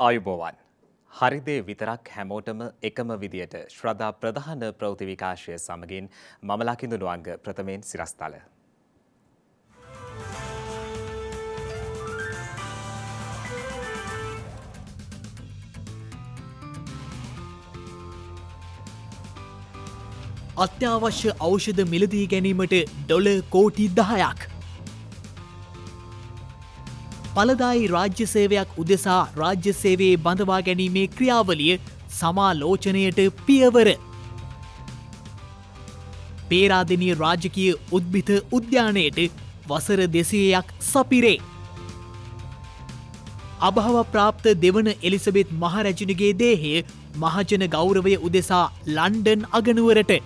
ආයුබෝවන්. හරිදේ විතරක් හැමෝටම එකම විදියට ශ්‍රද්ධා ප්‍රධාන ප්‍රවෘත්ති විකාශය සමගින් මම ලකිඳු නුවංග ප්‍රථමයෙන් සිරස්තල. අත්‍යවශ්‍ය ඖෂධ මිලදී ගැනීමට ඩොලර් කෝටි 10ක්. පලදායි රාජ්‍ය සේවයක් උදෙසා රාජ්‍ය සේවයේ බඳවා ගැනීමේ ක්‍රියාවලිය සමාලෝචනයට පියවර. පේරාදෙණිය රාජකීය උද්භිත උද්‍යානයට වසර 200ක් සපිරේ. අභාව ප්‍රාප්ත දෙවන එලිසබෙත් මහරැජිනගේ දේහය මහජන ගෞරවය උදෙසා ලන්ඩන් අගනුවරට.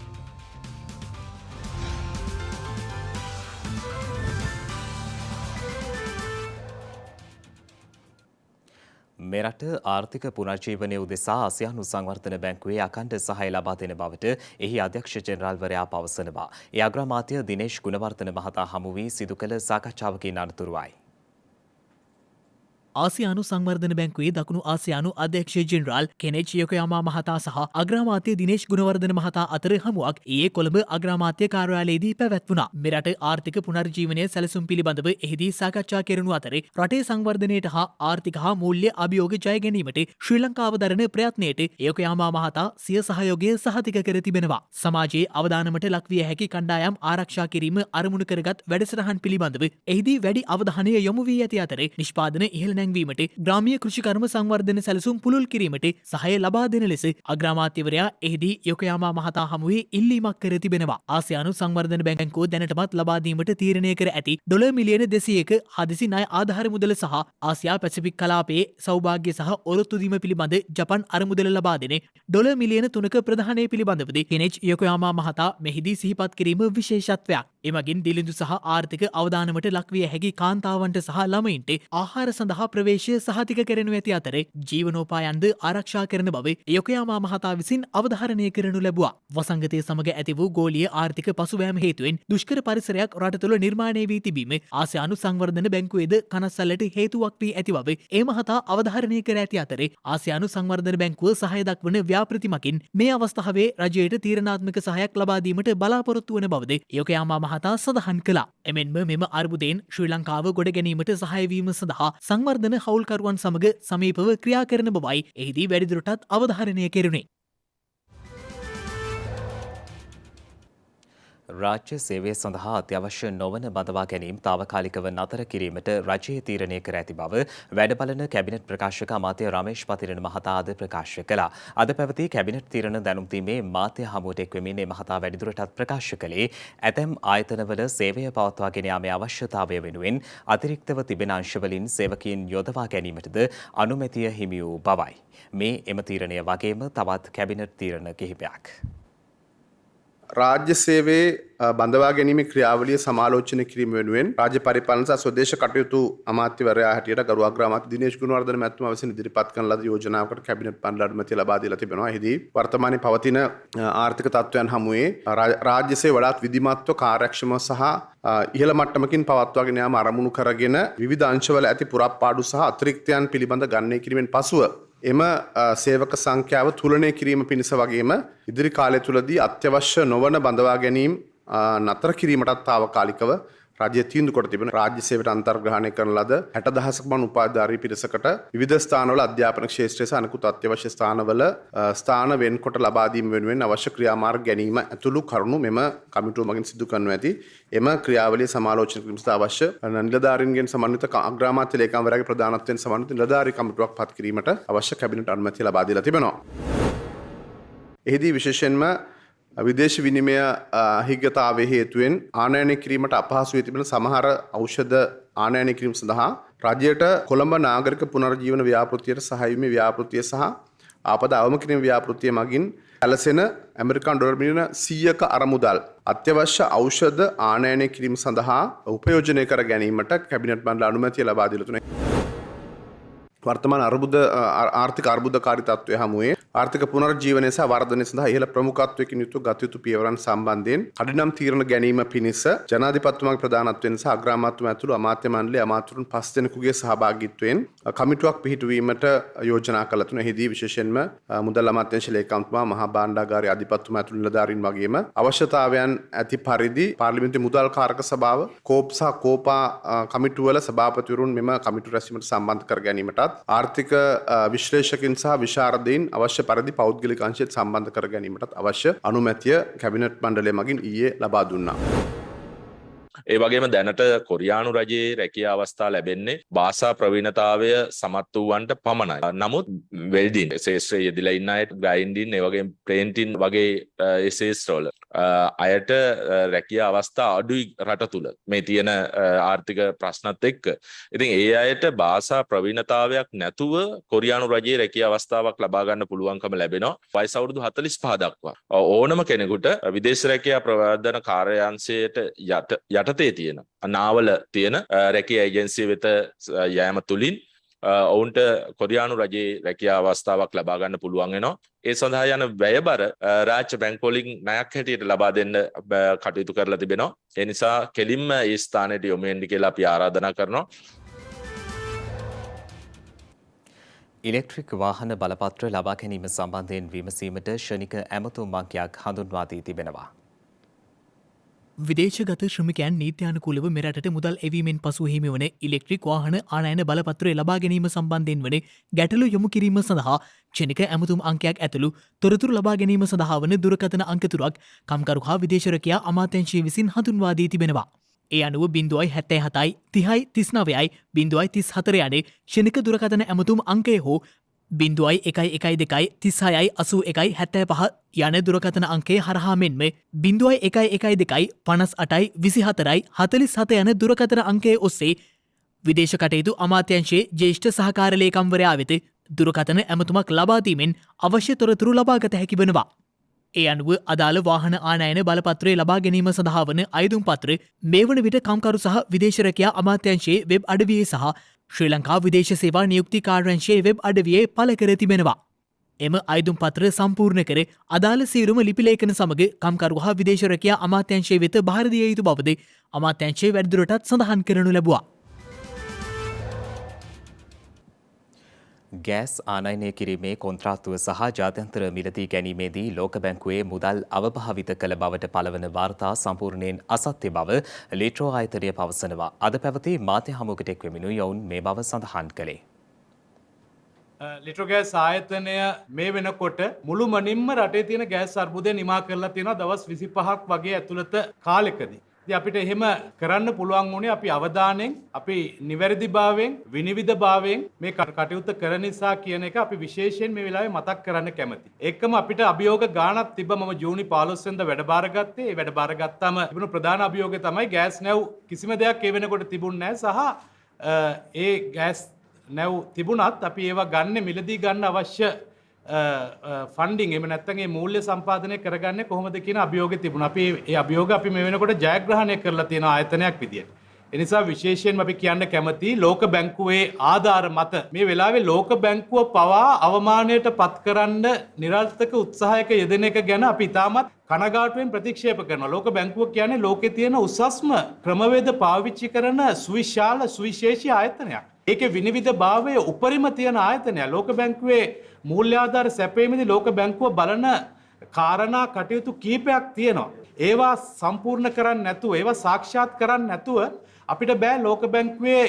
මෙරට ආර්ථික පුනර්ජීවනය උදෙසා ආසියානු සංවර්ධන බැංකුවේ අඛණ්ඩ සහාය ලබා දෙන බවට එහි අධ්‍යක්ෂ ජෙනරාල්වරයා පවසනවා. ඒ අග්‍රාමාත්‍ය දිනේෂ් ගුණවර්ධන මහතා හමු වී සිදු කළ සාකච්ඡාවකින් අනතුරුවයි. ආසියානු සංවර්ධන බැංකුවේ දකුණු ආසියානු අධ්‍යක්ෂ ජෙනරාල් කෙනෙච් යොකයාමා මහතා සහ අග්‍රාමාත්‍ය දිනේෂ් ගුණවර්ධන මහතා අතර හමුවක් ඊයේ කොළඹ අග්‍රාමාත්‍ය කාර්යාලයේදී පැවැත්වුණා. මෙරට ආර්ථික පුනර්ජීවනය සැලසුම් පිළිබඳව එහිදී සාකච්ඡා කෙරෙනු අතර රටේ සංවර්ධනයට හා ආර්ථික හා මූල්‍ය අභියෝග ජය ගැනීමට ශ්‍රී ලංකාව දරන ප්‍රයත්නයට යොකයාමා මහතා සිය සහයෝගය සහතික කර තිබෙනවා. සමාජයේ අවදානමට ලක්විය හැකි කණ්ඩායම් ආරක්ෂා කිරීම අරමුණු කරගත් වැඩසටහන් පිළිබඳව එහිදී වැඩි අවධානය යොමු වී ඇති අතර නිෂ්පාදන ඉහළ නැංවීමට ග්‍රාමීය කෘෂිකර්ම සංවර්ධන සැලසුම් පුළුල් කිරීමට සහය ලබා දෙන ලෙස අග්‍රාමාත්‍යවරයා එහිදී යොකයාමා මහතා හමුවේ ඉල්ලීමක් කර තිබෙනවා. ආසියානු සංවර්ධන බැංකුව දැනටමත් ලබා දීමට තීරණය කර ඇති ඩොලර් මිලියන 200ක හදිසි ණය ආධාර මුදල සහ ආසියා පැසිෆික් කලාපයේ සෞභාග්‍ය සහ ඔරොත්තු දීම පිළිබඳ ජපන් අරමුදල ලබා දෙන ඩොලර් මිලියන 3ක ප්‍රධානය පිළිබඳවද කෙනෙච් යොකයාමා මහතා මෙහිදී සිහිපත් කිරීම විශේෂත්වයක්. එමගින් දිලිඳු සහ ආර්ථික අවදානමට ලක්විය හැකි කාන්තාවන්ට සහ ළමයින්ට ආහාර සඳහා ප්‍රවේශය සහතික කරනු ඇති අතර ජීවනෝපායන්ද ආරක්ෂා කරන බව යොකයාමා මහතා විසින් අවධාරණය කරනු ලැබුවා. වසංගතය සමග ඇති වූ ගෝලීය ආර්ථික පසුබෑම හේතුවෙන් දුෂ්කර පරිසරයක් රට තුළ නිර්මාණය වී තිබීම ආසියානු සංවර්ධන බැංකුවේද කනස්සල්ලට හේතුවක් වී ඇති බව ඒ මහතා අවධාරණය කර ඇති අතර ආසියානු සංවර්ධන බැංකුව සහය දක්වන ව්‍යාපෘති මගින් මේ අවස්ථාවේ රජයට තීරණාත්මක සහයක් ලබා දීමට බලාපොරොත්තු වන බවද යොකයාමා මහතා සඳහන් කළා. එමෙන්ම මෙම අර්බුදයෙන් ශ්‍රී ලංකාව ගොඩ ගැනීමට සහාය වීම සඳහා සංවර්ධන හවුල්කරුවන් සමග සමීපව ක්‍රියා කරන බවයි එහිදී වැඩිදුරටත් අවධාරණය කෙරුණේ. රාජ්‍ය සේවය සඳහා අත්‍යවශ්‍ය නොවන බඳවා ගැනීම් තාවකාලිකව නතර කිරීමට රජය තීරණය කර ඇති බව වැඩබලන කැබිනට් ප්‍රකාශක අමාත්‍ය රමේෂ් පතිරණ මහතා අද ප්‍රකාශ කළා. අද පැවති කැබිනට් තීරණ දැනුම් දීමේ මාධ්‍ය හමුවට එක්වෙමින් මේ මහතා වැඩිදුරටත් ප්‍රකාශ කළේ ඇතැම් ආයතනවල සේවය පවත්වා ගෙන යාමේ අවශ්‍යතාවය වෙනුවෙන් අතිරික්තව තිබෙන අංශවලින් සේවකීන් යොදවා ගැනීමටද අනුමැතිය හිමි වූ බවයි. මේ එම තීරණය වගේම තවත් කැබිනට් තීරණ කිහිපයක්. රාජ්‍ය සේවයේ බඳවා ගැනීමේ ක්‍රියාවලිය සමාලෝචනය කිරීම වෙනුවෙන් රාජ්‍ය පරිපාලන සහ ස්වදේශ කටයුතු අමාත්‍යවරයා හැටියට ගරු අග්‍රාමාත්‍ය දිනේෂ් ගුණවර්ධන මැතිතුමා විසින් ඉදිරිපත් කරන ලද යෝජනාවකට කැබිනට් පන්ල අනුමැතිය ලබා දීලා තිබෙනවා. එහිදී වර්තමානයේ පවතින ආර්ථික තත්ත්වයන් හමුවේ රාජ්‍ය සේවය වඩාත් විධිමත්ව කාර්යක්ෂමව සහ ඉහළ මට්ටමකින් පවත්වාගෙන යාම අරමුණු කරගෙන විවිධ අංශවල ඇති පුරප්පාඩු සහ අතිරික්තයන් පිළිබඳ ගණනය කිරීමෙන් පසුව එම සේවක සංඛ්‍යාව තුලනය කිරීම පිණිස වගේම ඉදිරි කාලය තුලදී අත්‍යවශ්‍ය නොවන බඳවා ගැනීම් නතර කිරීමටත් తాවකාලිකව රාජ්‍ය තීන්දුව කොට තිබෙන රාජ්‍ය සේවයට අන්තර්ග්‍රහණය කරන ලද 60000ක පමණ උපාධිධාරී පිරිසකට විවිධ ස්ථානවල අධ්‍යාපන ක්ෂේත්‍රයේ සහ අනෙකුත් අත්‍යවශ්‍ය ස්ථානවල ස්ථාන වෙන්කොට ලබා දීම වෙනුවෙන් අවශ්‍ය ක්‍රියාමාර්ග ගැනීම ඇතුළු කරුණු මෙම කමිටුව මගින් සිදු කරනු ඇති. එම ක්‍රියාවලිය සමාලෝචනය කිරීම සඳහා අවශ්‍ය නිලධාරීන්ගෙන් සමන්විත අග්‍රාමාත්‍ය ලේකම්වරයාගේ ප්‍රධානත්වයෙන් සමන්විත නිලධාරී කමිටුවක් පත් කිරීමට අවශ්‍ය කැබිනට් අනුමැතිය ලබා දීලා තිබෙනවා. එහිදී විශේෂයෙන්ම විදේශ විනිමය හිගතාවේ හේතුවෙන් ආනයනය කිරීමට අපහසු වී තිබෙන සමහර ඖෂධ ආනයනය කිරීම සඳහා රජයට කොළඹ නාගරික පුනර්ජීවන ව්‍යාපෘතියට සහායීමේ ව්‍යාපෘතිය සහ ආපදා අවම කිරීම ව්‍යාපෘතිය මගින් සැලසෙන ඇමරිකන් ඩොලර් මිලියන 100ක අරමුදල් අත්‍යවශ්‍ය ඖෂධ ආනයනය කිරීම සඳහා උපයෝජනය කර ගැනීමට කැබිනට් මණ්ඩල අනුමැතිය ලබා දීලා තුනේ. වර්තමාන ආර්ථික අර්බුදකාරී තත්ත්වය හමුවේ ආර්ථික පුනර්ජීවනය සහ වර්ධනය සඳහා ඉහළ ප්‍රමුඛත්වයකින් යුතුව ගත යුතු පියවරන් සම්බන්ධයෙන් කඩිනම් තීරණ ගැනීම පිණිස ජනාධිපතිතුමාගේ ප්‍රධානත්වයෙන් සහ අග්‍රාමාත්‍යතුමා ඇතුළු අමාත්‍ය මණ්ඩලයේ අමාත්‍යවරුන් 5 දෙනෙකුගේ සහභාගීත්වයෙන් කමිටුවක් පිහිටුවීමට යෝජනා කළ තුන. එහිදී විශේෂයෙන්ම මුදල් අමාත්‍යාංශ ලේකම්තුමා, මහා භාණ්ඩාගාරයේ අධිපතිතුමා ඇතුළු නිලධාරීන් වගේම අවශ්‍යතාවයන් ඇති පරිදි පාර්ලිමේන්තුවේ මුදල් කාරක සභාව කෝප් සහ කෝපා කමිටුවල සභාපතිවරුන් මෙම කමිටු රැස්වීමට සම්බන්ධ කර ගැනීමටත් ආර්ථික විශ්ලේෂකින් සහ විශාරදයින් අවශ්‍ය පරිදි පෞද්ගලික අංශයට සම්බන්ධ කර ගැනීමටත් අවශ්‍ය අනුමැතිය කැබිනට් මණ්ඩලය මගින් ඊයේ ලබා දුන්නා. ඒ වගේම දැනට කොරියානු රජයේ රැකියා අවස්ථා ලැබෙන්නේ භාෂා ප්‍රවීණතාවය සමත් වූවන්ට පමණයි. නමුත් වෙල්ඩින් ශේෂ්ත්‍රයේ යෙදලා ඉන්න අයට ග්‍රයින්ඩින් ඒ වගේම ප්ලේන්ටින් වගේ ඒ ශේෂ්ත්‍රවල අයට රැකියා අවස්ථා අඩුයි රට තුල මේ තියෙන ආර්ථික ප්‍රශ්නත් එක්ක. ඉතින් ඒ අයට භාෂා ප්‍රවීණතාවයක් නැතුව කොරියානු රජයේ රැකියා අවස්ථාවක් ලබා ගන්න පුළුවන්කම ලැබෙනවා. වයස අවුරුදු 45 දක්වා. ඕනම කෙනෙකුට විදේශ රැකියා ප්‍රවර්ධන කාර්යාංශයට යටතේ තියෙන නාවල තියෙන රැකියා ඒජන්සිය වෙත යෑම තුලින් ඔවුන්ට කොරියානු රජයේ රැකියා අවස්ථාවක් ලබා ගන්න පුළුවන් වෙනවා. ඒ සඳහා යන වැයබර රාජ්‍ය බැංකු වලින් ණයක් හැටියට ලබා දෙන්න කටයුතු කරලා තිබෙනවා. ඒ නිසා කෙලින්ම ඒ ස්ථානයට යොමු වෙන්න කියලා අපි ආරාධනා කරනවා. ඉලෙක්ට්‍රික් වාහන බලපත්‍ර ලබා ගැනීම සම්බන්ධයෙන් විමසීමට ශනික ඇමතුම් අංකයක් හඳුන්වා දී තිබෙනවා. විදේශගත ශ්‍රමිකයන් නීත්‍යානුකූලව මෙරටට මුදල් එවීමෙන් පසු හිමි වන ඉලෙක්ට්‍රික් වාහන ආනයන බලපත්‍රය ලබා ගැනීම සම්බන්ධයෙන් වන ගැටලු යොමු කිරීම සඳහා ක්ෂණික ඇමතුම් අංකයක් ඇතුළු තොරතුරු ලබා ගැනීම සඳහා වන දුරකථන අංකතුරක් කම්කරු හා විදේශ රැකියා අමාත්‍යාංශය විසින් හඳුන්වා දී තිබෙනවා. ඒ අනුව 0.77යි 30යි 39යි 0.34 යන ක්ෂණික දුරකථන ඇමතුම් අංකය හෝ 0.112 36යි 81යි 75 යන දුරකථන අංකය හරහා මෙන්ම 0.112 58යි 24යි 47 යන දුරකථන අංකය ඔස්සේ විදේශ කටයුතු අමාත්‍යංශයේ ජ්‍යෙෂ්ඨ සහකාර ලේකම්වරයා වෙත දුරකථන ඇමතුමක් ලබා දීමෙන් අවශ්‍ය තොරතුරු ලබාගත හැකි වෙනවා. ඒ අනුව අදාළ වාහන ආනයන බලපත්‍රය ලබා ගැනීම සඳහා වන අයදුම් පත්‍ර මේ වන විට කම්කරු සහ විදේශ රැකියා අමාත්‍යංශයේ වෙබ් අඩවියේ සහ ශ්‍රී ලංකා විදේශ සේවා නියුක්ති කාර්යාංශයේ වෙබ් අඩවියේ පළ කර තිබෙනවා. එම අයදුම් පත්‍ර සම්පූර්ණ කර අදාළ සියලුම ලිපිලේඛන සමග කම්කරු හා විදේශ රැකියා අමාත්‍යංශය වෙත බාර දිය යුතු බවද අමාත්‍යංශයේ වැඩිදුරටත් සඳහන් කරනු ලැබුවා. ගෑස් ආනයනය කිරීමේ කොන්ත්‍රාත්තුව සහ ජාත්‍යන්තර මිලදී ගැනීමේදී ලෝක බැංකුවේ මුදල් අවභාවිත කළ බවට පළවන වාර්තා සම්පූර්ණයෙන් අසත්‍ය බව ලීට්‍රෝ ආයතනය පවසනවා. අද පැවති මාධ්‍ය හමුවකට එක්වෙමිනුයි ඔවුන් මේ බව සඳහන් කළේ. ලිට්‍රෝ ගෑස් ආයතනය මේ වෙනකොට මුළුමනින්ම රටේ තියෙන ගෑස් අර්බුදය නිමා කරලා තියෙනවා දවස් 25ක් වගේ ඇතුළත කාලෙකදී. ඉතින් අපිට එහෙම කරන්න පුළුවන් වුණේ අපි අවධානයෙන්, අපි නිවැරදිභාවයෙන්, විනිවිදභාවයෙන් මේ කටයුත්ත කරන නිසා කියන එක අපි විශේෂයෙන් මේ වෙලාවේ මතක් කරන්න කැමතියි. ඒකම අපිට අභියෝග ගාණක් තිබ්බ. මම ජූනි 15 වෙනිදා වැඩබාර ගත්තේ. ඒ වැඩබාර ගත්තාම තිබුණු ප්‍රධාන අභියෝගය තමයි ගෑස් නැව් කිසිම දෙයක් ඒ වෙනකොට තිබුණේ නැහැ සහ ඒ ගෑස් නැව් තිබුණත් අපි ඒවා ගන්න මිලදී ගන්න අවශ්‍ය ෆන්ඩින් එහෙම නැත්නම් ඒ මූල්‍ය සම්පාදනය කරගන්නේ කොහොමද කියන අභියෝගය තිබුණා. අපි ඒ අභියෝග අපි මේ වෙනකොට ජයග්‍රහණය කරලා තියෙන ආයතනයක් විදියට. ඒ නිසා විශේෂයෙන්ම අපි කියන්න කැමතියි ලෝක බැංකුවේ ආධාර මත මේ වෙලාවේ ලෝක බැංකුව පවා අවමානයට පත් කරන්න නිරර්ථක උත්සාහයක යෙදෙන එක ගැන අපි ඉතාමත් කනගාටුවෙන් ප්‍රතික්ෂේප කරනවා. ලෝක බැංකුව කියන්නේ ලෝකේ තියෙන උසස්ම ක්‍රමවේද පාවිච්චි කරන සුවිශාල සුවිශේෂී ආයතනයක්. ඒකේ විනිවිද භාවය උපරිම තියෙන ආයතනයක්. ලෝක බැංකුවේ මූල්‍යාධාර සැපයීමේදී ලෝක බැංකුව බලන කාරණා කටයුතු කීපයක් තියෙනවා. ඒවා සම්පූර්ණ කරන්නේ නැතුව, ඒවා සාක්ෂාත් කරන්නේ නැතුව අපිට බෑ ලෝක බැංකුවේ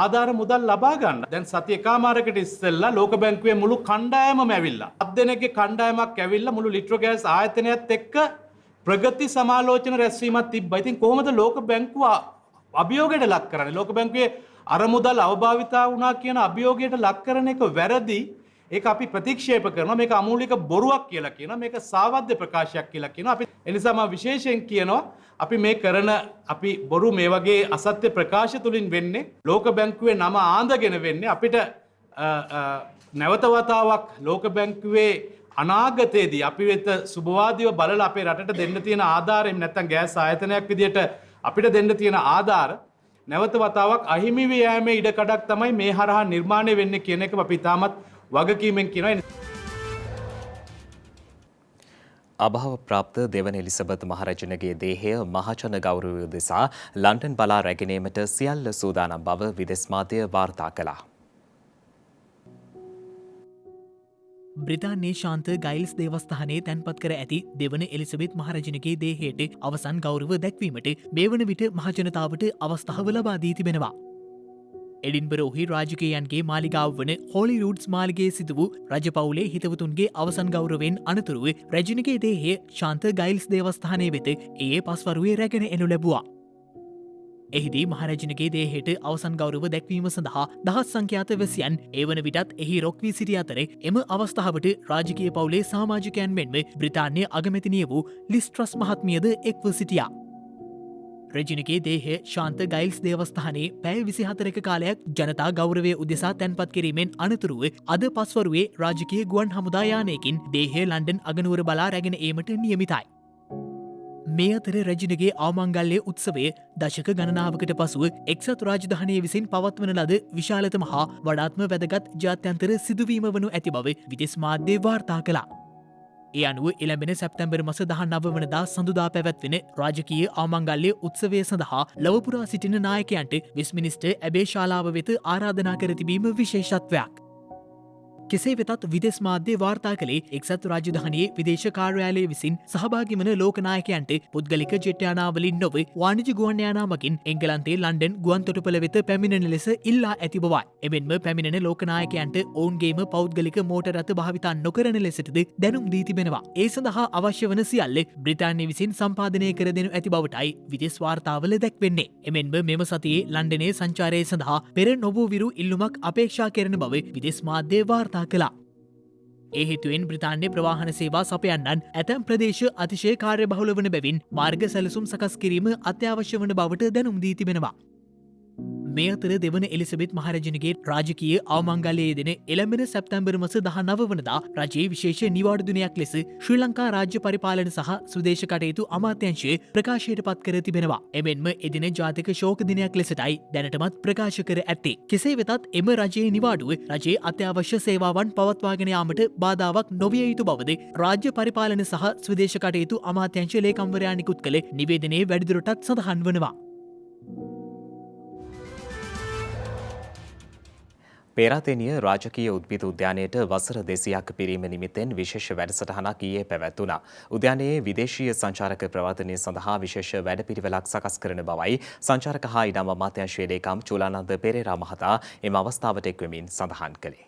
ආධාර මුදල් ලබා ගන්න. දැන් සති එකමාරකට ඉස්සෙල්ලා ලෝක බැංකුවේ මුළු කණ්ඩායමම ඇවිල්ලා. 7 දෙනෙක්ගේ කණ්ඩායමක් ඇවිල්ලා මුළු ලිට්‍රෝ ගෑස් ආයතනයත් එක්ක ප්‍රගති සමාලෝචන රැස්වීමක් තිබ්බා. ඉතින් කොහොමද ලෝක බැංකුව අභියෝගයට ලක් කරන්නේ? ලෝක බැංකුවේ අර මුදල් අවභාවිතා වුණා කියන අභියෝගයට ලක් කරන එක වැරදි. ඒක අපි ප්‍රතික්ෂේප කරනවා. මේක අමූලික බොරුවක් කියලා කියනවා. මේක සාවද්‍ය ප්‍රකාශයක් කියලා කියනවා. අපි ඒ නිසා මම විශේෂයෙන් කියනවා අපි මේ කරන අපි බොරු මේ වගේ අසත්‍ය ප්‍රකාශ තුලින් වෙන්නේ ලෝක බැංකුවේ නම ආඳගෙන වෙන්නේ අපිට නැවත වතාවක් ලෝක බැංකුවේ අනාගතයේදී අපි වෙත සුබවාදීව බලලා අපේ රටට දෙන්න තියෙන ආධාර එහෙම නැත්නම් ගෑස් ආයතනයක් විදියට අපිට දෙන්න තියෙන ආධාර නැවත වතාවක් අහිමි වී යෑමේ ඉඩකඩක් තමයි මේ හරහා නිර්මාණය වෙන්නේ කියන එක අපි තාමත් වගකීමෙන් කියනවා. අභාව ප්‍රාප්ත දෙවන එලිසබෙත් මහරජනගේ දේහය මහජන ගෞරවය උදෙසා ලන්ඩන් බලා රැගෙනීමට සියල්ල සූදානම් බව විදෙස් මාධ්‍ය වාර්තා කළා. බ්‍රිතාන්‍යයේ ශාන්ත ගයිල්ස් දේවස්ථානයේ තැන්පත් කර ඇති දෙවන එලිසබෙත් මහරජනගේ දේහයට අවසන් ගෞරව දැක්වීමට මේ වන විට මහජනතාවට අවස්ථාව ලබා දී තිබෙනවා. එඩින්බරෝහි රාජකයන්ගේ මාලිගාව වන හෝලි රූඩ්ස් මාලිගේ සිදු වූ රජපවුලේ හිතවතුන්ගේ අවසන් ගෞරවෙන් අනතුරුව රැජිනගේ දේහය ශාන්ත ගයිල්ස් දේවස්ථානය වෙත ඒ පස්වරුවේ රැගෙන එනු ලැබුවා. එහිදී මහරජනගේ දේහයට අවසන් ගෞරව දැක්වීම සඳහා දහස් සංඛ්‍යාත වැසියන් ඒ වන විටත් එහි රොක්වී සිටි අතර එම අවස්ථාවට රාජකීය පවුලේ සාමාජිකයන් මෙන්ම බ්‍රිතාන්‍ය අගමැතිනිය වූ ලිස්ට්‍රස් මහත්මියද එක්ව සිටියා. රජිනගේ දේහය ශාන්ත ගයිල්ස් දේවස්ථානයේ පැය 24ක කාලයක් ජනතා ගෞරවය උදෙසා තැන්පත් කිරීමෙන් අනතුරුව අද පස්වරුවේ රාජකීය ගුවන් හමුදා යානයකින් දේහය ලන්ඩන් අගනුවර බලා රැගෙන ඒමට නියමිතයි. මේ අතර රැජිනගේ අවමංගල්‍ය උත්සවය දශක ගණනාවකට පසුව එක්සත් රාජධානය විසින් පවත්වන ලද විශාලතම හා වඩාත්ම වැදගත් ජාත්‍යන්තර සිදුවීම වනු ඇති බව විදෙස් මාධ්‍ය වාර්තා කළා. ඒ අනුව එළඹෙන සැප්තැම්බර් මස 19 වනදා සඳුදා පැවැත්වෙන රාජකීය ආමංගල්‍ය උත්සවය සඳහා ලවපුරා සිටින නායකයන්ට වෙස්මිනිස්ටර් ඇබේ ශාලාව වෙත ආරාධනා කර තිබීම විශේෂත්වයක්. කෙසේ වෙතත් විදෙස් මාධ්‍ය වාර්තා කළේ එක්සත් රාජධානයේ විදේශ කාර්යාලය විසින් සහභාගී වන ලෝකනායකයන්ට පුද්ගලික ජෙට් යානාවලින් නොව වාණිජ ගුවන් යානා මගින් එංගලන්තයේ ලන්ඩන් ගුවන් තොටුපළ වෙත පැමිණෙන ලෙස ඉල්ලා ඇති බවයි. එමෙන්ම පැමිණෙන ලෝකනායකයන්ට ඔවුන්ගේම පෞද්ගලික මෝටර් රථ භාවිතා නොකරන ලෙසටද දැනුම් දී තිබෙනවා. ඒ සඳහා අවශ්‍ය වන සියල්ල බ්‍රිතාන්‍ය විසින් සම්පාදනය කර දෙනු ඇති බවටයි විදෙස් වාර්තාවල දැක්වෙන්නේ. එමෙන්ම මෙම සතියේ ලන්ඩනයේ සංචාරය සඳහා පෙර නොවූ විරු ඉල්ලුමක් අපේක්ෂා කරන බව විදෙස් මාධ්‍ය වාර්තා කළා. ඒ හේතුවෙන් බ්‍රිතාන්‍ය ප්‍රවාහන සේවා සපයන්නන් ඇතැම් ප්‍රදේශ අතිශය කාර්යබහුල වන බැවින් මාර්ග සැලසුම් සකස් කිරීම අත්‍යවශ්‍ය වන බවට දැනුම් දී තිබෙනවා. මේ අතර දෙවන එලිසබෙත් මහරජනගේ රාජකීය අවමංගල්‍යයේ දෙන එළඹෙන සැප්තැම්බර් මස 19 වනදා රජයේ විශේෂ නිවාඩු දිනයක් ලෙස ශ්‍රී ලංකා රාජ්‍ය පරිපාලන සහ ස්වදේශ කටයුතු අමාත්‍යාංශය ප්‍රකාශයට පත් කර තිබෙනවා. එමෙන්ම එදින ජාතික ශෝක දිනයක් ලෙසටයි දැනටමත් ප්‍රකාශ කර ඇත්තේ. කෙසේ වෙතත් එම රජයේ නිවාඩුව රජයේ අත්‍යවශ්‍ය සේවාවන් පවත්වාගෙන යාමට බාධාවක් නොවිය යුතු බවද රාජ්‍ය පරිපාලන සහ ස්වදේශ කටයුතු අමාත්‍යාංශ ලේකම්වරයා නිකුත් කළ නිවේදනයේ වැඩිදුරටත් සඳහන් වනවා. පේරාදෙණිය රාජකීය උද්භිද උද්‍යානයට වසර 200ක් පිරීම නිමිත්තෙන් විශේෂ වැඩසටහනක් ඊයේ පැවැත්වුණා. උද්‍යානයේ විදේශීය සංචාරක ප්‍රවර්ධනය සඳහා විශේෂ වැඩපිළිවෙලක් සකස් කරන බවයි සංචාරක හා ඉඩම් අමාත්‍යාංශයේ ලේකම් චූලානන්ද පෙරේරා මහතා එම අවස්ථාවට එක්වෙමින් සඳහන් කළේ.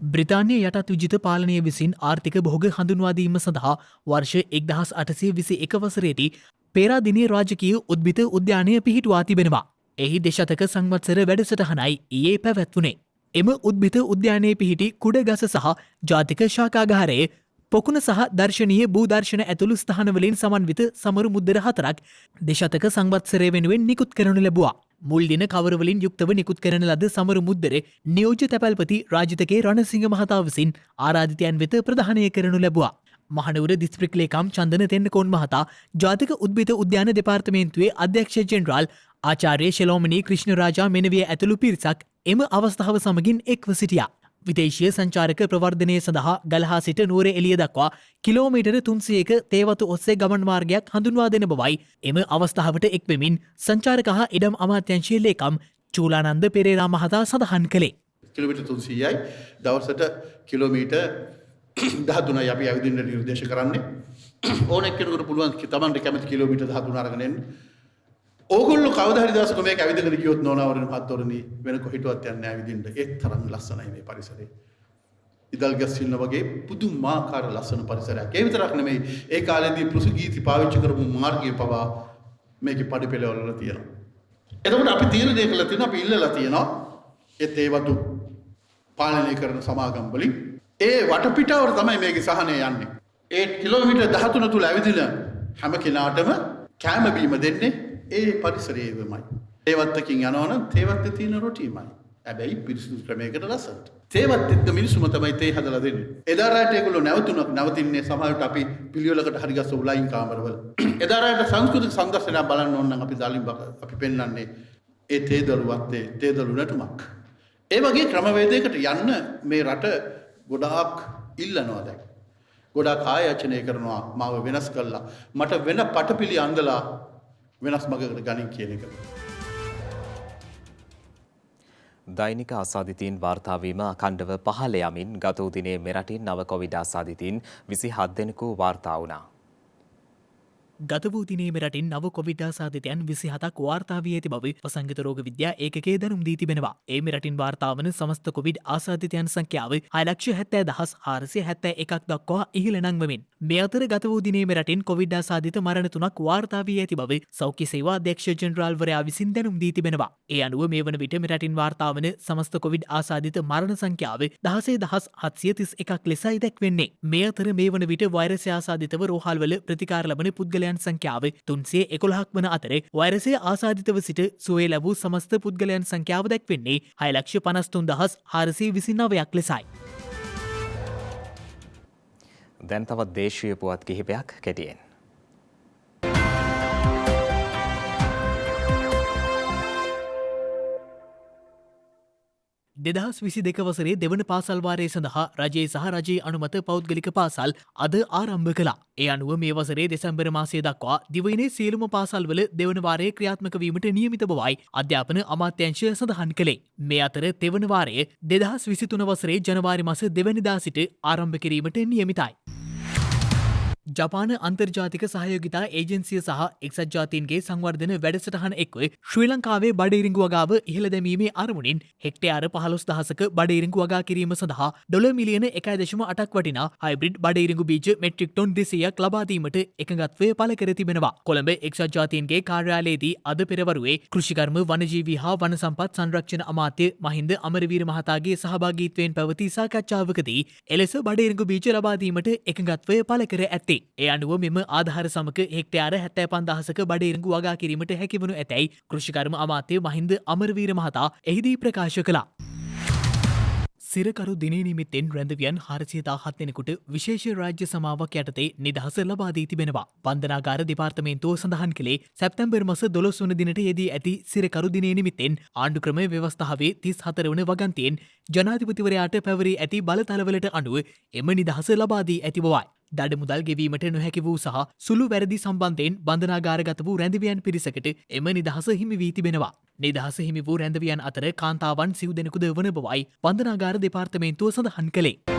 බ්‍රිතාන්‍ය යටත් විජිත පාලනය විසින් ආර්ථික භෝග හඳුන්වාදීම සඳහා වර්ෂ 1821 වසරේදී පේරාදෙණිය රාජකීය උද්භිද උද්‍යානය පිහිටුවා තිබෙනවා. එහි දෙශතක සංවත්සර වැඩසටහනයි ඊයේ පැවැත්වුණේ. එම උද්භිත උද්‍යානයේ පිහිටි කුඩගස සහ ජාතික ශාකාගාරයේ පොකුණ සහ දර්ශනීය භූදර්ශන ඇතුළු ස්ථානවලින් සමන්විත සමරු මුද්දර 4ක් දෙශතක සංවත්සරය වෙනුවෙන් නිකුත් කරනු ලැබුවා. මුල් දින කවරවලින් යුක්තව නිකුත් කරන ලද සමරු මුද්දර නියෝජ්‍ය තැපැල්පති රාජිතකේ රණසිංහ මහතා විසින් ආරාධිතයන් වෙත ප්‍රදානය කරනු ලැබුවා. මහනුවර දිස්ත්‍රික් ලේකම් චන්දන තෙන්නකෝන් මහතා ජාතික උද්භිද උද්‍යාන දෙපාර්තමේන්තුවේ අධ්‍යක්ෂ ජෙනරාල් ආචාර්ය ශෙලෝමනී ක්‍රිෂ්ණරාජා මෙනවිය ඇතුළු පිරිසක් එම අවස්ථාව සමගින් එක්ව සිටියා. විදේශීය සංචාරක ප්‍රවර්ධනය සඳහා ගලහා සිට නුවර එළිය දක්වා කිලෝමීටර 300ක තේවතු ඔස්සේ ගමන් මාර්ගයක් හඳුන්වා දෙන බවයි එම අවස්ථාවට එක්වෙමින් සංචාරක හා ඉඩම් අමාත්‍යාංශයේ ලේකම් චූලානන්ද පෙරේරා මහතා සඳහන් කළේ. කිලෝමීටර් 300යි දවසට කිලෝමීටර් 13යි අපි ඇවිදින්න නිර්දේශ කරන්නේ. ඕන එක්කෙනෙකුට පුළුවන් තමන්ට කැමති කිලෝමීටර් 13 අරගෙන එන්න. ඕගොල්ලෝ කවදා හරි දවසක මේක ඇවිදගෙන ගියොත් නෝනාවරණ පත්තරණි වෙන කොහෙටවත් යන්නේ නැහැ ඇවිදින්න. ඒ තරම් ලස්සනයි මේ පරිසරය. ඉදල්ගස් සින්න වගේ පුදුමාකාර ලස්සන පරිසරයක්. ඒ විතරක් නෙමෙයි ඒ කාලේදී පෘතුගීසි පාවිච්චි කරපු මාර්ගය පවා මේකේ පඩිපෙළවල තියෙනවා. එතකොට අපි තීරණය කළා තියෙනවා අපි ඉල්ලලා තියෙනවා ඒ වතු පාලනය කරන සමාගම් වලින් ඒ වටපිටාවර තමයි මේකේ සහනය යන්නේ. ඒ කිලෝමීටර් 13 තුල ඇවිදින හැම කෙනාටම කැම බීම දෙන්නේ ඒ පරිසරයේමයි. තේවත්තකින් යනවනම් තේවත්තේ තියෙන රොටිමයි. හැබැයි පිරිසිදු ක්‍රමයකට ලස්සනට. තේවත් එක්ක මිනිස්සුම තමයි තේ හදලා දෙන්නේ. එදා රාත්‍රියේ ඒගොල්ලෝ නැවතින්නේ සමහරවිට අපි පිළිවෙලකට හරි ගස්ස උලයින් කාමරවල. එදා රාත්‍රියේ සංස්කෘතික සංදර්ශනය බලන්න ඕන නම් අපි දාලින් අපි පෙන්වන්නේ ඒ තේදළුවත් තේදළු නැටුමක්. ඒ වගේ ක්‍රමවේදයකට යන්න මේ රට ගොඩාක් ඉල්ලනවා දැන්. ගොඩාක් ආයාචනය කරනවා මාව වෙනස් කළා. මට වෙන පටපිලි අඳලා වෙනස් මගකට ගනින් කියන එක. දෛනික ආසාදිතීන් වාර්තාවීම අඛණ්ඩව පහළ යමින් ගත වූ දිනේ මෙරටින් නව කොවිඩ් ආසාදිතීන් 27 දෙනෙකු වාර්තා වුණා. ගත වූ දිනේ මෙරටින් නව කොවිඩ් ආසාදිතයන් 27ක් වාර්තා වී ඇති බව වසංගත රෝග විද්‍යා ඒකකයේ දැනුම් දී තිබෙනවා. ඒ මෙරටින් වාර්තා වන සමස්ත කොවිඩ් ආසාදිතයන් සංඛ්‍යාව 6,70,471ක් දක්වා ඉහළ නංවමින් මේ අතර ගත වූ දිනේ මෙරටින් කොවිඩ් ආසාදිත මරණ 3ක් වාර්තා වී ඇති බව සෞඛ්‍ය සේවා අධ්‍යක්ෂ ජෙනරාල්වරයා විසින් දැනුම් දී තිබෙනවා. ඒ අනුව මේ වන විට මෙරටින් වාර්තා වන සමස්ත කොවිඩ් ආසාදිත මරණ සංඛ්‍යාව 16,731ක් ලෙසයි දැක්වෙන්නේ. මේ අතර මේ වන විට වෛරසය ආසාදිතව රෝහල්වල ප්‍රතිකාර ලබන පුද්ගලයන් සංඛ්‍යාව 311ක් වන අතර වෛරසය ආසාදිතව සිට සුවය ලැබූ සමස්ත පුද්ගලයන් සංඛ්‍යාව දැක්වෙන්නේ 6,53,429ක් ලෙසයි. දැන් තවත් දේශීය පුවත් කිහිපයක් කෙටියෙන්. දෙදහස් විසි දෙක වසරේ දෙවන පාසල් වාරය සඳහා රජයේ සහ රජයේ අනුමත පෞද්ගලික පාසල් අද ආරම්භ කළා. ඒ අනුව මේ වසරේ දෙසැම්බර් මාසය දක්වා දිවයිනේ සියලුම පාසල්වල දෙවන වාරයේ ක්‍රියාත්මක වීමට නියමිත බවයි අධ්‍යාපන අමාත්‍යාංශය සඳහන් කළේ. මේ අතර තෙවන වාරය 2023 වසරේ ජනවාරි මාස 2 වෙනිදා සිට ආරම්භ කිරීමට නියමිතයි. ජපාන අන්තර්ජාතික සහයෝගිතා ඒජන්සිය සහ එක්සත් ජාතීන්ගේ සංවර්ධන වැඩසටහන එක්ව ශ්‍රී ලංකාවේ බඩඉරිඟු වගාව ඉහළ දැමීමේ අරමුණින් හෙක්ටයාර 15,000ක බඩඉරිඟු වගා කිරීම සඳහා ඩොලර් මිලියන 1.8ක් වටිනා හයිබ්‍රිඩ් බඩඉරිඟු බීජ මෙට්‍රික් ටොන් 200ක් ලබා දීමට එකඟත්වය පළ කර තිබෙනවා. කොළඹ එක්සත් ජාතීන්ගේ කාර්යාලයේදී අද පෙරවරුවේ කෘෂිකර්ම වනජීවී හා වන සම්පත් සංරක්ෂණ අමාත්‍ය මහින්ද අමරවීර මහතාගේ සහභාගීත්වයෙන් පැවති සාකච්ඡාවකදී එලෙස බඩඉරිඟු බීජ ලබා දීමට එකඟත්වය පළ කර ඇත්තේ. ඒ අනුව මෙම ආධාර සමක හෙක්ටයාර 75,000ක බඩඉරිඟු වගා කිරීමට හැකිවනු ඇතැයි කෘෂිකර්ම අමාත්‍ය මහින්ද අමරවීර මහතා එහිදී ප්‍රකාශ කළා. සිරකරු දිනේ නිමිත්තෙන් රැඳවියන් 417 දෙනෙකුට විශේෂ රාජ්‍ය සමාවක් යටතේ නිදහස ලබා දී තිබෙනවා. බන්ධනාගාර දෙපාර්තමේන්තුව සඳහන් කළේ සැප්තැම්බර් මාස 12 වන දිනට යෙදී ඇති සිරකරු දිනේ නිමිත්තෙන් ආණ්ඩුක්‍රම ව්‍යවස්ථාවේ 34 වන වගන්තියෙන් ජනාධිපතිවරයාට පැවරී ඇති බලතලවලට අනුව එම නිදහස ලබා දී ඇති බවයි. දඩ මුදල් ගෙවීමට නොහැකි වූ සහ සුළු වැරදි සම්බන්ධයෙන් බන්ධනාගාරගත වූ රැඳවියන් පිරිසකට එම නිදහස හිමි වී තිබෙනවා. නිදහස හිමි වූ රැඳවියන් අතර කාන්තාවන් 9 දෙනෙකුද වන බවයි බන්ධනාගාර දෙපාර්තමේන්තුව සඳහන් කළේ.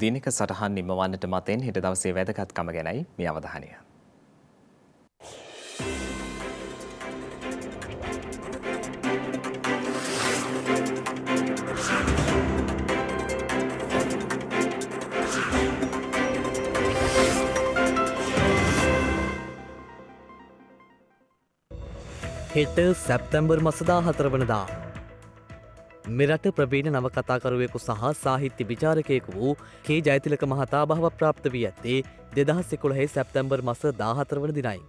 දිනක සටහන් නිමවන්නට මතෙන් හෙට දවසේ වැදගත්කම ගැනයි මේ අවධානය. හෙට සැප්තැම්බර් මාස 14 වනදා මෙරට ප්‍රවීණ නවකතාකරුවෙකු සහ සාහිත්‍ය විචාරකයෙකු වූ කේ ජයතිලක මහතා භව ප්‍රාප්ත වී ඇත්තේ 2011 සැප්තැම්බර් මාස 14 වන දිනයි.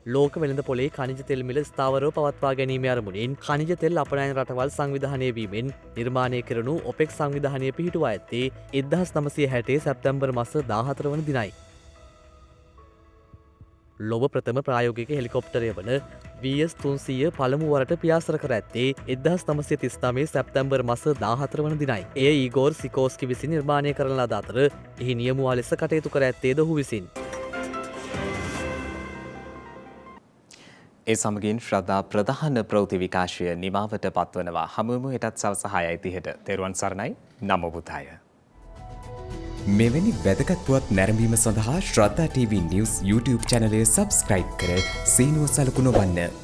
ලෝක වෙළඳ පොලේ ඛනිජ තෙල් මිල ස්ථාවරව පවත්වා ගැනීමේ අරමුණින් ඛනිජ තෙල් අපනයන රටවල් සංවිධානය වීමෙන් නිර්මාණය කෙරුණු ඔපෙක් සංවිධානය පිහිටුවා ඇත්තේ 1960 සැප්තැම්බර් මාස 14 වන දිනයි. ලොව ප්‍රථම ප්‍රායෝගික හෙලිකොප්ටරය වන VS 300 පළමු වරට පියාසර කර ඇත්තේ 1939 සැප්තැම්බර් මස 14 වන දිනයි. එය ඊගෝර් සිකෝස්කි විසින් නිර්මාණය කරන ලද අතර එහි නියමුවා ලෙස කටයුතු කර ඇත්තේද ඔහු විසින්. ඒ සමගින් ශ්‍රද්ධා ප්‍රධාන ප්‍රවෘත්ති විකාශය නිමාවට පත්වනවා. හමුවමු හෙටත් සවස 6:30ට. තෙරුවන් සරණයි. නමෝ බුද්ධාය. මෙවැනි වැදගත් පුවත් නැරඹීම සඳහා ශ්‍රද්ධා TV News YouTube චැනලය සබස්ක්‍රයිබ් කර සීනුව සලකුණ වන්න.